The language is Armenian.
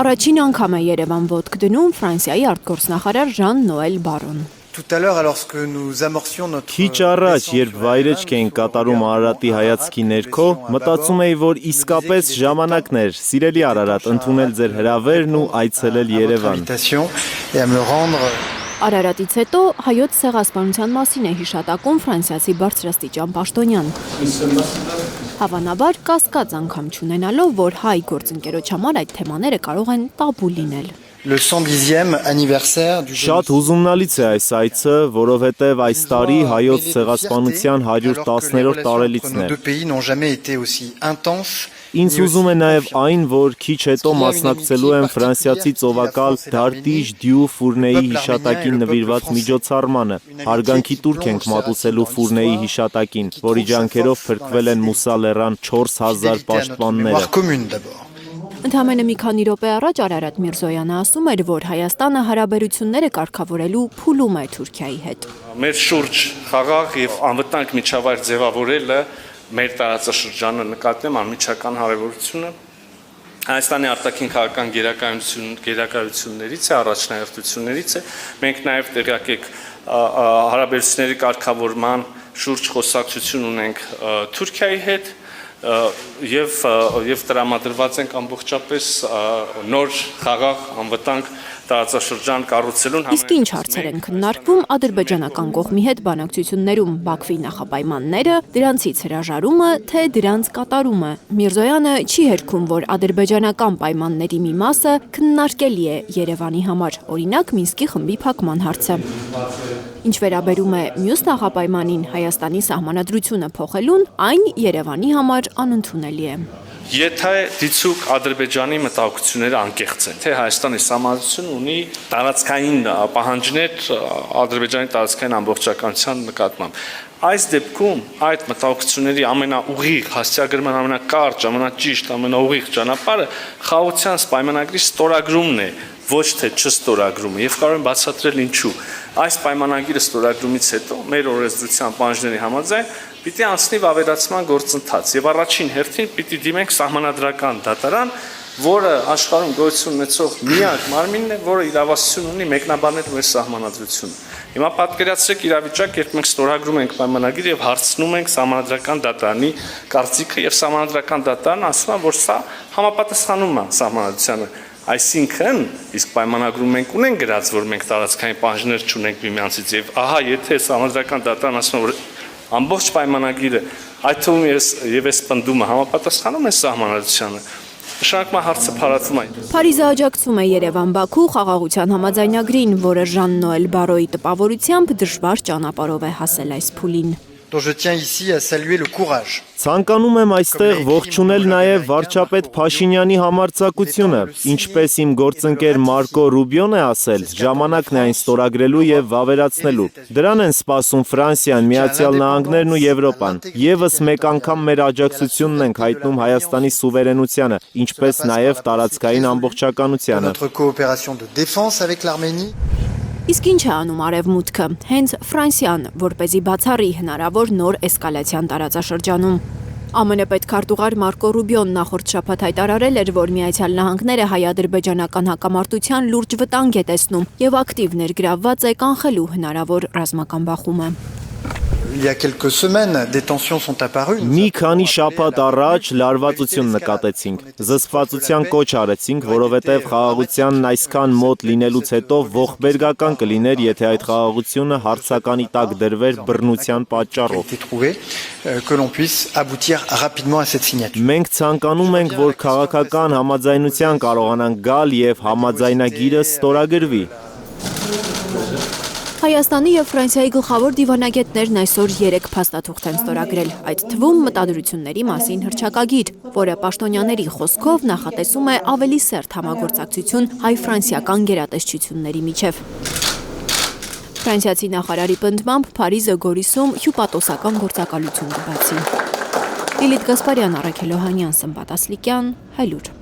Առաջին անգամ է Երևան ոտք դնում Ֆրանսիայի արտգործնախարար Ժան-Նոել Բարոն։ Քիչ առաջ, երբ վայրեջք էինք կատարում Արարատի հայացքի ներքո, մտածում էի, որ իսկապես ժամանակն էր, սիրելի Արարատ, ընդունել ձեր հրավերն ու այցելել Երևան։ Արարատից հետո հայոց ցեղասպանության մասին է հիշատակում ֆրանսիացի բարձրաստիճան պաշտոնյան։ Հավանաբար կասկած անգամ չունենալով, որ հայ գործընկերոջ համար այդ թեմաները կարող են տաբու լինել։ Շատ հուզումնալից է այս այցը, որովհետև այս տարի հայոց ցեղասպանության 110-րդ տարելիցն է։ Ինձ հուզում է նաև այն, որ քիչ հետո մասնակցելու եմ ֆրանսիացի ծովակալ Դարտիժ դյու Ֆուրնեի հիշատակին նվիրված միջոցառմանը։ Հարգանքի տուրք ենք մատուցելու Ֆուրնեի հիշատակին, որի ջանքերով փրկվել են Մուսա լեռան 4000 պաշտպանները։ Ընդամենը մի քանի րոպե առաջ Արարատ Միրզոյանը ասում էր, որ Հայաստանը հարաբերությունները կարգավորելու փուլում է Թուրքիայի հետ։ Մեր շուրջ խաղաղ եւ անվտանգ միջավայր ձևավորելը մեր տարածաշրջանը նկատեմ անմիջական հարաբերությունը Հայաստանի արտաքին քաղաքական գերակայություններից է, առաջնահերթություններից է։ Մենք նաև տեղյակ եք հարաբերությունների կարգավորման շուրջ խոսակցություն ունենք Թուրքիայի հետ եւ տրամադրված ենք ամբողջապես նոր խաղաղ անվտանգ տարածաշրջան կառուցելուն։ Իսկ ինչ հարցեր են քննարկվում ադրբեջանական կողմի հետ բանակցություններում, Բաքվի նախապայմանները, դրանցից հրաժարումը, թե դրանց կատարումը։ Միրզոյանը չի հերքում, որ ադրբեջանական պայմանների մի մասը քննարկելի է Երևանի համար, օրինակ Մինսկի խմբի փակման հարցը։ Ինչ վերաբերում է մյուս նախապայմանին, Հայաստանի սահմանադրությունը փոխելուն, այն Երևանի համար անընդունելի է։ Եթե դիցուկ Ադրբեջանի մտահոգությունները անկեղծ են, թե Հայաստանի սահմանադրությունը ունի տարածքային պահանջներ Ադրբեջանի տարածքային ամբողջականության նկատմամբ։ Այս դեպքում այդ մտահոգությունների ամենաուղիղ, հասցեագրման ամենակարճ, ամենաճիշտ, ամենաուղիղ ճանապարհը խաղաղության պայմանագրի ստորագրումն է, ոչ թե չստորագրումը, եւ կարող եմ բացատրել ինչու։ Այս պայմանագիրը ստորագրումից հետո մեր օրենսդրության պահանջների համաձայն պիտի անցնի վավերացման գործընթաց եւ առաջին հերթին պիտի դիմենք սահմանադրական դատարան, որը աշխարհում գոյություն ունեցող միակ մարմինն է, որը իրավասություն ունի մեկնաբանել մեր սահմանադրությունը։ Հիմա պատկերացրեք իրավիճակ, երբ մենք ստորագրում ենք պայմանագիր եւ հարցնում ենք սահմանադրական դատարանի կարծիքը եւ սահմանադրական դատարանը ասում է, որ սա համապատասխանում է սահմանադրությանը։ Այսինքն, իսկ պայմանագրում մենք ունենք գրած, որ մենք տարածքային պահանջներ չունենք միմյանցից եւ ահա եթե սահմանադրական դատարանը ասում է, որ ամբողջ պայմանագիրը, այդ թվում եւ այս պնդումը համապատասխանում է սահմանադրությանը, նշանակում է հարցը փարատվում է։ Փարիզը աջակցում է Երևան-Բաքու խաղաղության համաձայնագրին, որը Ժան-Նոել Բարոյի տպավորությամբ դժվար ճանապարհով է հասել այս փուլին։ Ցանկանում եմ այստեղ ողջունել նաև վարչապետ Փաշինյանի համարձակությունը, ինչպես իմ գործընկեր Մարկո Ռուբիոն է ասել, ժամանակն է այն ստորագրելու եւ վավերացնելու։ Դրան են սպասում Ֆրանսիան, Միացյալ Նահանգներն ու Եվրոպան։ Եվս մեկ անգամ մեր աջակցությունն ենք հայտնում Հայաստանի սուվերենությանը, ինչպես նաև տարածքային ամբողջականությանը։ Իսկ ինչ է անում Արևմուտքը, հենց Ֆրանսիան, որպեսզի բացառի հնարավոր նոր էսկալացիան տարածաշրջանում։ ԱՄՆ պետքարտուղար Մարկո Ռուբիոն նախորդ շաբաթ հայտարարել էր, որ Միացյալ Նահանգները հայ-ադրբեջանական հակամարտության լուրջ վտանգ է տեսնում եւ ակտիվ ներգրավված է կանխելու հնարավոր ռազմական բախումը։ Մի քանի շաբաթ առաջ լարվածություն նկատեցինք, զսպվածության կոչ արեցինք, որովհետև խաղաղությանն այսքան մոտ լինելուց հետո ողբերգական կլիներ, եթե այդ խաղաղությունը հարցականի տակ դրվեր բռնության պատճառով։ Մենք ցանկանում ենք, որ քաղաքական համաձայնության կարողանանք գալ եւ համաձայնագիրը ստորագրվի։ Հայաստանի եւ Ֆրանսիայի գլխավոր դիվանագետներն այսօր 3 փաստաթուղթ են ստորագրել, այդ թվում մտադրությունների մասին հռչակագիր, որը պաշտոնյաների խոսքով նախատեսում է ավելի սերտ համագործակցություն հայ-ֆրանսիական գերատեսչությունների միջև։ Ֆրանսիացի նախարարի պնդմամբ Փարիզը Գորիսում հյուպատոսական գործակալություն կբացի։ Լիլիթ Գասպարյան, Առաքել Օհանյան, Սմբատ Ասլիկյան, Հայլուր։